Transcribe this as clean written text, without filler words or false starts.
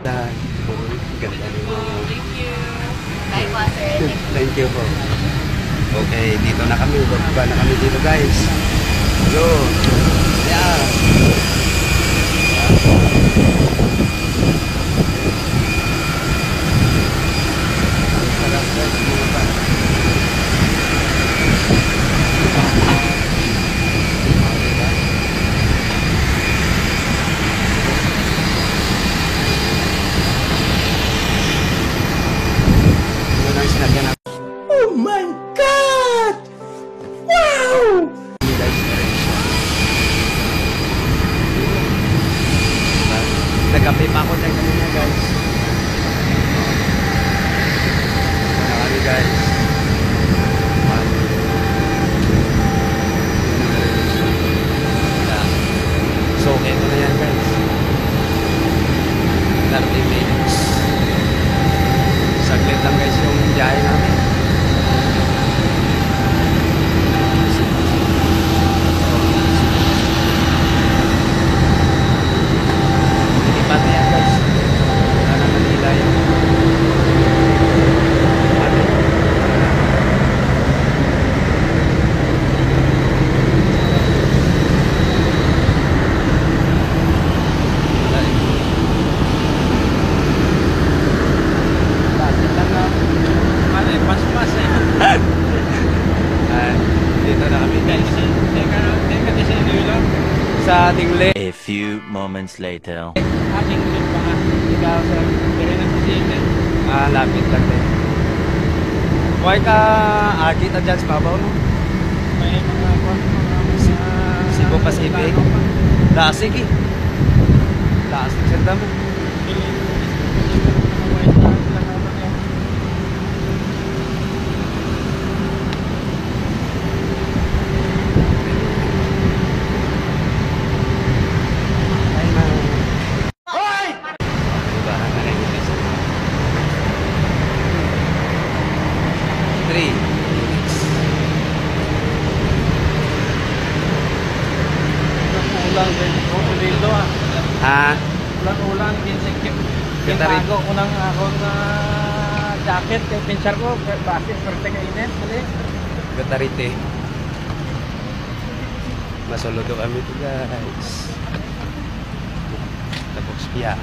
Ganda rin mo. Thank you. Bye po, sir. Thank you po. Okay, dito na kami. Bababa na kami dito, guys. Hello. Yeah. Sarap, guys. Bumaba. Ito na yung sinagyan natin. Oh my God! Wow! Nagkape pa ako dyan kanina, guys. Wala kami, guys. So, ito na yan, guys. 30 minutes. Saglit lang, guys, yung biyahe namin. Lipat na yan, guys. Wala na Manila yun. Dito na kami, guys. Sa ating lane. A few moments later. Aking trip pa nga. Ikaw sa pero nagsisipin. Lapit lang din. Buhay ka, agit na dyan sa babaw, no? May mga Cebu Pacific. Dasig, eh. Dasig, sanda mo. Ulang din. Ulilo ah. Ha? Ulang-ulang. Kinsikip. Ganda rin. Kinago ko ng akong jacket kay pinsar ko. Basis perte ka init. Mali. Gatarite. Masolo do kami to, guys. Tapos piya.